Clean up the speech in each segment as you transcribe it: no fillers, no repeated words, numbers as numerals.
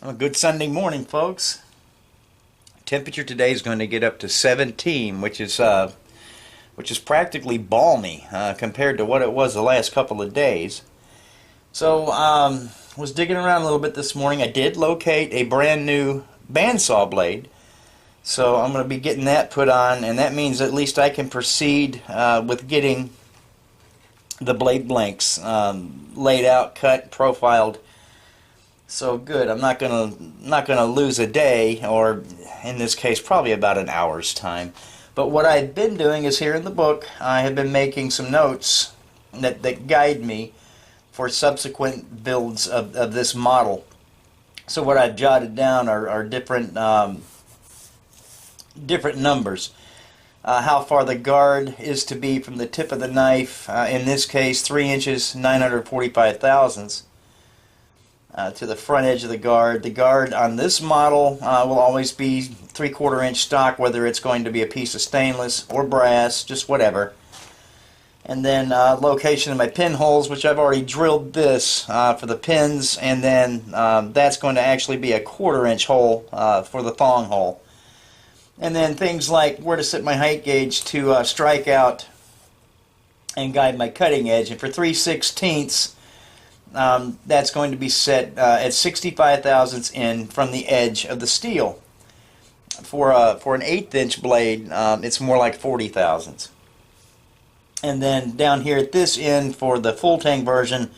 Well, good Sunday morning, folks. Temperature today is going to get up to 17, which is practically balmy compared to what it was the last couple of days. So, was digging around a little bit this morning. I did locate a brand new bandsaw blade, so I'm going to be getting that put on, and that means at least I can proceed with getting the blade blanks laid out, cut, profiled. So good. I'm not gonna lose a day, or in this case probably about an hour's time. But what I've been doing is, here in the book I have been making some notes that guide me for subsequent builds of this model. So what I've jotted down are different numbers. How far the guard is to be from the tip of the knife, in this case 3 inches 945 thousandths. To the front edge of the guard. The guard on this model will always be 3/4 inch stock, whether it's going to be a piece of stainless or brass, just whatever. And then location of my pinholes, which I've already drilled this for the pins, and then that's going to actually be a 1/4 inch hole for the thong hole. And then things like where to set my height gauge to strike out and guide my cutting edge. And for 3/16, that's going to be set at 65 thousandths in from the edge of the steel. For an 1/8 inch blade, it's more like 40 thousandths. And then down here at this end, for the full tang version,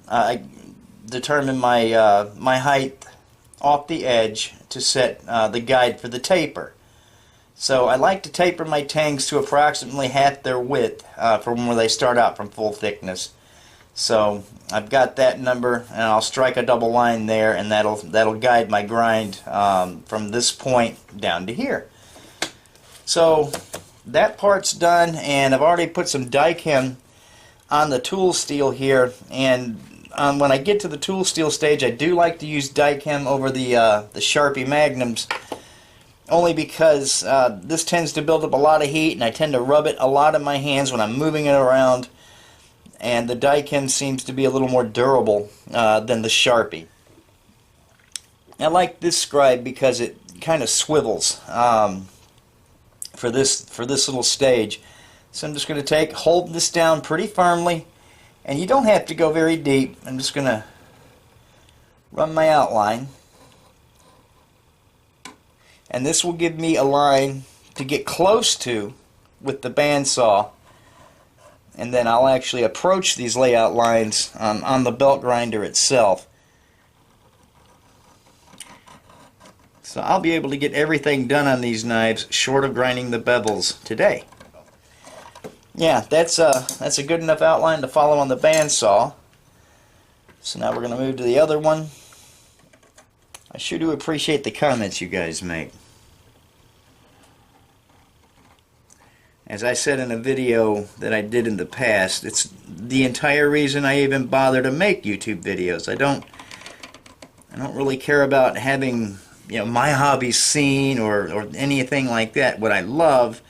I determine my my height off the edge to set the guide for the taper. So I like to taper my tangs to approximately half their width from where they start out from full thickness. So I've got that number, and I'll strike a double line there, and that'll guide my grind from this point down to here. So that part's done, and I've already put some die-chem on the tool steel here. And when I get to the tool steel stage, I do like to use die-chem over the Sharpie Magnums, only because this tends to build up a lot of heat, and I tend to rub it a lot in my hands when I'm moving it around. And the die-chem seems to be a little more durable than the Sharpie. I like this scribe because it kind of swivels for this little stage. So I'm just going to hold this down pretty firmly, and you don't have to go very deep. I'm just going to run my outline, and this will give me a line to get close to with the bandsaw. And then I'll actually approach these layout lines on the belt grinder itself. So I'll be able to get everything done on these knives short of grinding the bevels today. Yeah, that's a good enough outline to follow on the bandsaw. So now we're going to move to the other one. I sure do appreciate the comments you guys make. As I said in a video that I did in the past, it's the entire reason I even bother to make YouTube videos. I don't really care about having, my hobbies seen or anything like that. What I love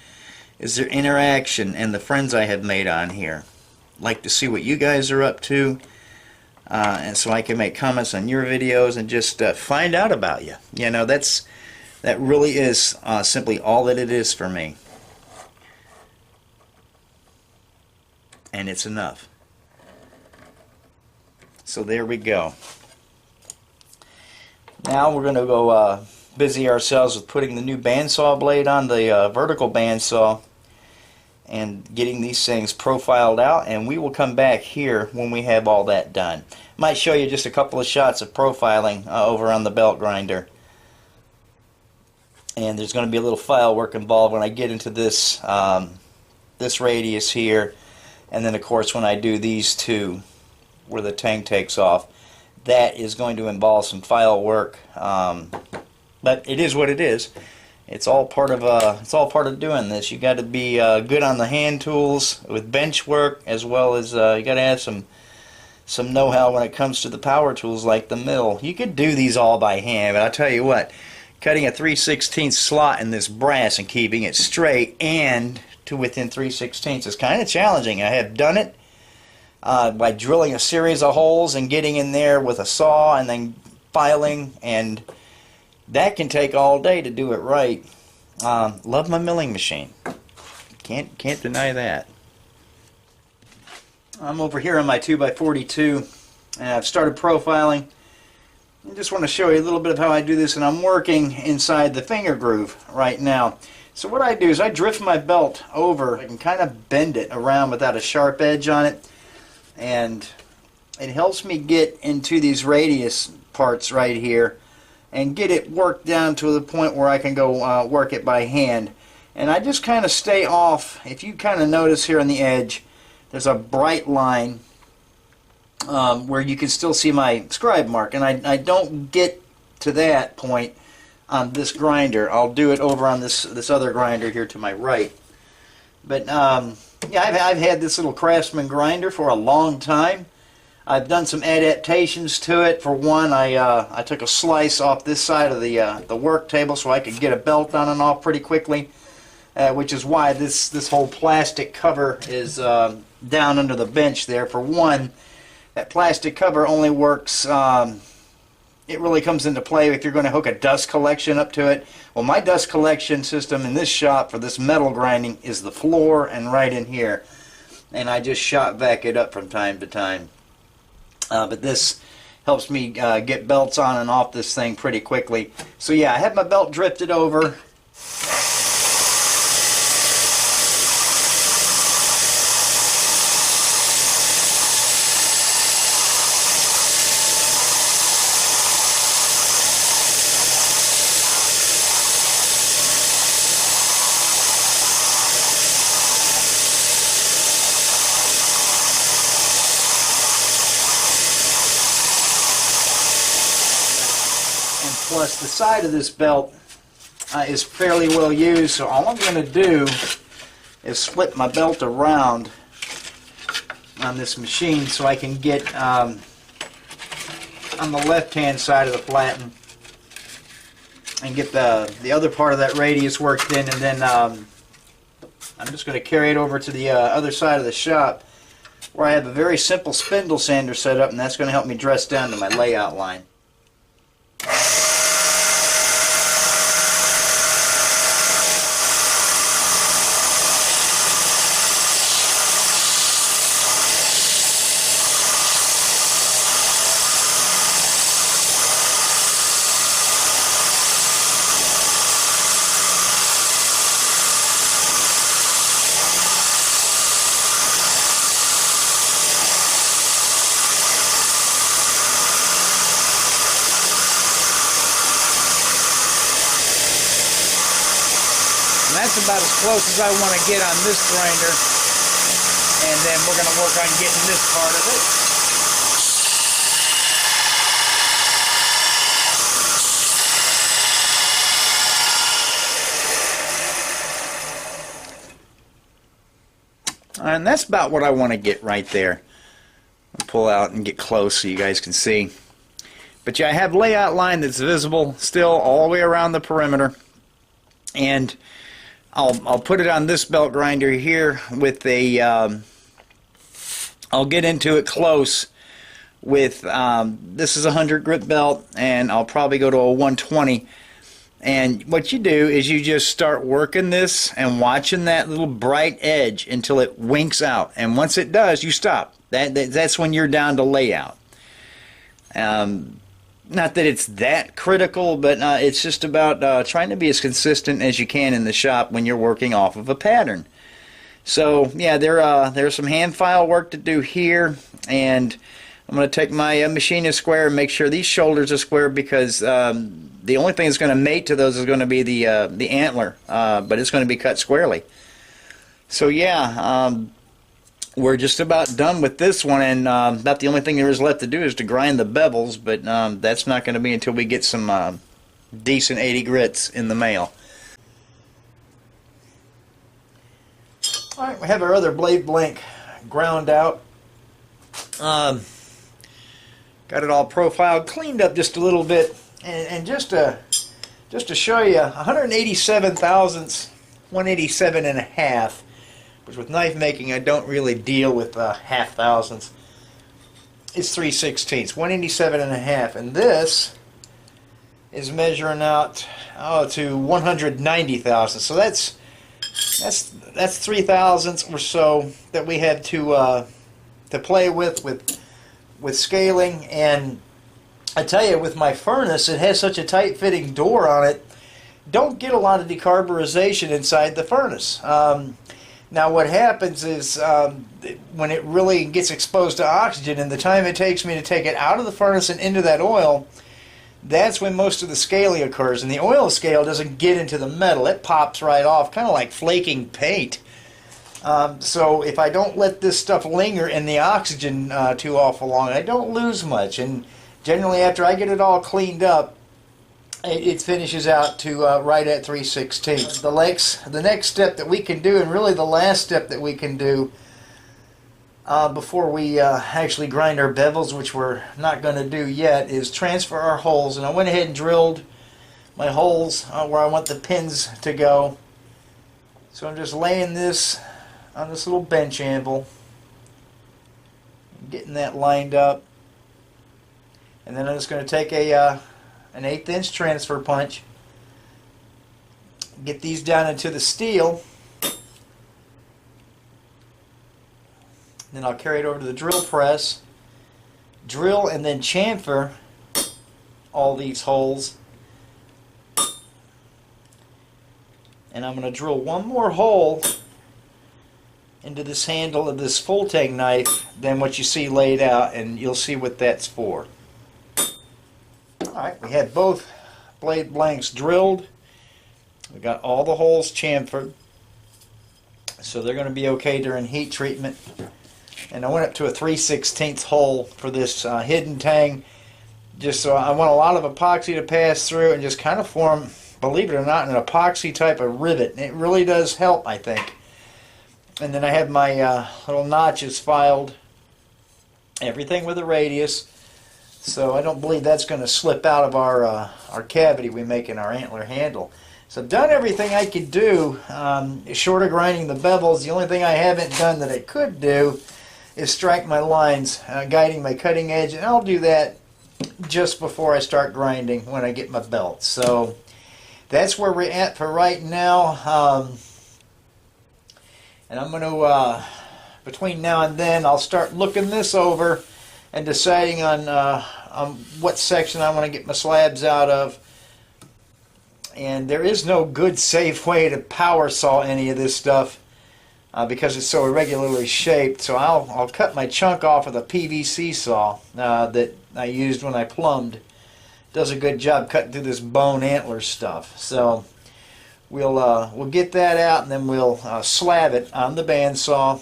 is their interaction and the friends I have made on here. Like to see what you guys are up to, and so I can make comments on your videos and just find out about you. That really is simply all that it is for me. And it's enough. So there we go. Now we're going to go busy ourselves with putting the new bandsaw blade on the vertical bandsaw and getting these things profiled out, and we will come back here when we have all that done. Might show you just a couple of shots of profiling over on the belt grinder. And there's going to be a little file work involved when I get into this this radius here. And then, of course, when I do these two, where the tang takes off, that is going to involve some file work. But it is what it is. It's all part of doing this. You got to be good on the hand tools with bench work, as well as you got to have some know-how when it comes to the power tools like the mill. You could do these all by hand, but I'll tell you what, cutting a 3/16 slot in this brass and keeping it straight and to within 3/16 is kind of challenging. I have done it by drilling a series of holes and getting in there with a saw and then filing, and that can take all day to do it right. Love my milling machine. Can't deny that. I'm over here on my 2x42, and I've started profiling. I just want to show you a little bit of how I do this, and I'm working inside the finger groove right now. So what I do is I drift my belt over. I can kind of bend it around without a sharp edge on it, and it helps me get into these radius parts right here and get it worked down to the point where I can go work it by hand. And I just kind of stay off. If you kind of notice here on the edge, there's a bright line where you can still see my scribe mark, and I don't get to that point on this grinder. I'll do it over on this other grinder here to my right. But yeah, I've had this little Craftsman grinder for a long time. I've done some adaptations to it. For one, I took a slice off this side of the work table so I could get a belt on and off pretty quickly, which is why this whole plastic cover is down under the bench there. For one, that plastic cover only works, it really comes into play if you're going to hook a dust collection up to it. Well, my dust collection system in this shop for this metal grinding is the floor and right in here, and I just shot back it up from time to time. But this helps me get belts on and off this thing pretty quickly. So yeah, I have my belt drifted over. Plus the side of this belt is fairly well used, so all I'm going to do is flip my belt around on this machine so I can get on the left hand side of the platen and get the other part of that radius worked in, and then I'm just going to carry it over to the other side of the shop where I have a very simple spindle sander set up, and that's going to help me dress down to my layout line. That's about as close as I want to get on this grinder, and then we're going to work on getting this part of it. And that's about what I want to get right there. I'll pull out and get close so you guys can see. But yeah, I have layout line that's visible still all the way around the perimeter, and I'll put it on this belt grinder here with a, I'll get into it close with, this is a 100 grit belt, and I'll probably go to a 120. And what you do is you just start working this and watching that little bright edge until it winks out. And once it does, you stop. That's when you're down to layout. Not that it's that critical, but it's just about trying to be as consistent as you can in the shop when you're working off of a pattern. So yeah, there's some hand file work to do here, and I'm going to take my machinist square and make sure these shoulders are square, because the only thing that's going to mate to those is going to be the antler, but it's going to be cut squarely. So yeah, we're just about done with this one, and about the only thing there is left to do is to grind the bevels, but that's not going to be until we get some decent 80 grits in the mail. Alright, we have our other blade blank ground out. Got it all profiled, cleaned up just a little bit, and just to show you, 187 thousandths, 187 and a half. Which with knife making I don't really deal with half thousandths. It's 3/16, 187 and a half, and this is measuring out to 190 thousandths. So that's 3 thousandths or so that we had to play with scaling. And I tell you, with my furnace, it has such a tight fitting door on it. Don't get a lot of decarburization inside the furnace. Now what happens is when it really gets exposed to oxygen, and the time it takes me to take it out of the furnace and into that oil, that's when most of the scaling occurs. And the oil scale doesn't get into the metal. It pops right off, kind of like flaking paint. So if I don't let this stuff linger in the oxygen too awful long, I don't lose much. And generally after I get it all cleaned up, it finishes out to right at 3/16. The next step that we can do, and really the last step that we can do before we actually grind our bevels, which we're not going to do yet, is transfer our holes. And I went ahead and drilled my holes where I want the pins to go. So I'm just laying this on this little bench anvil, getting that lined up, and then I'm just going to take an 1/8 inch transfer punch, get these down into the steel, then I'll carry it over to the drill press, drill and then chamfer all these holes, and I'm going to drill one more hole into this handle of this full tang knife than what you see laid out, and you'll see what that's for. Alright, we had both blade blanks drilled. We got all the holes chamfered, so they're going to be okay during heat treatment. And I went up to a 3/16 hole for this hidden tang, just so I want a lot of epoxy to pass through and just kind of form, believe it or not, an epoxy type of rivet. It really does help, I think. And then I have my little notches filed, everything with a radius. So I don't believe that's going to slip out of our cavity we make in our antler handle. So I've done everything I could do, short of grinding the bevels. The only thing I haven't done that I could do is strike my lines, guiding my cutting edge, and I'll do that just before I start grinding when I get my belt. So that's where we're at for right now. And I'm going to, between now and then, I'll start looking this over and deciding on what section I want to get my slabs out of. And there is no good, safe way to power saw any of this stuff because it's so irregularly shaped. So I'll cut my chunk off with a PVC saw that I used when I plumbed. Does a good job cutting through this bone antler stuff. So we'll get that out, and then we'll slab it on the bandsaw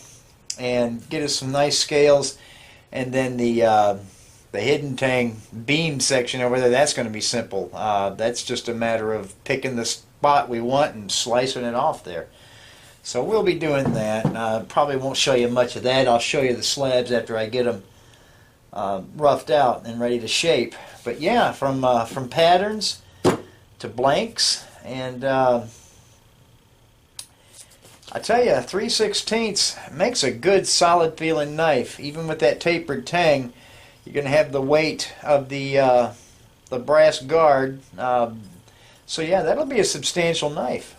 and get us some nice scales. And then the hidden tang beam section over there, that's going to be simple. That's just a matter of picking the spot we want and slicing it off there. So we'll be doing that. Probably won't show you much of that. I'll show you the slabs after I get them roughed out and ready to shape. But yeah, from patterns to blanks, and I tell you, 3/16 makes a good solid feeling knife. Even with that tapered tang, you're going to have the weight of the brass guard. So yeah, that'll be a substantial knife.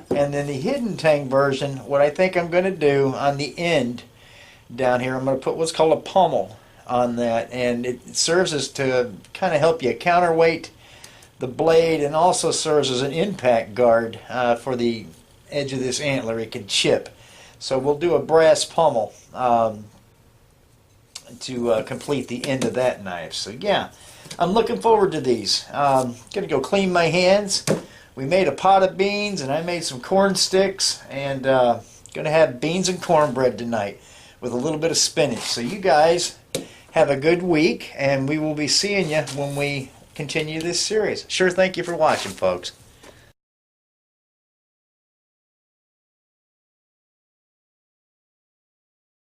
And then the hidden tang version, what I think I'm going to do on the end down here, I'm going to put what's called a pommel on that, and it serves as to kind of help you counterweight the blade, and also serves as an impact guard for the edge of this antler. It can chip. So we'll do a brass pommel to complete the end of that knife. So yeah, I'm looking forward to these. Gonna go clean my hands. We made a pot of beans, and I made some corn sticks, and gonna have beans and cornbread tonight with a little bit of spinach. So you guys have a good week, and we will be seeing you when we continue this series. Sure, thank you for watching, folks.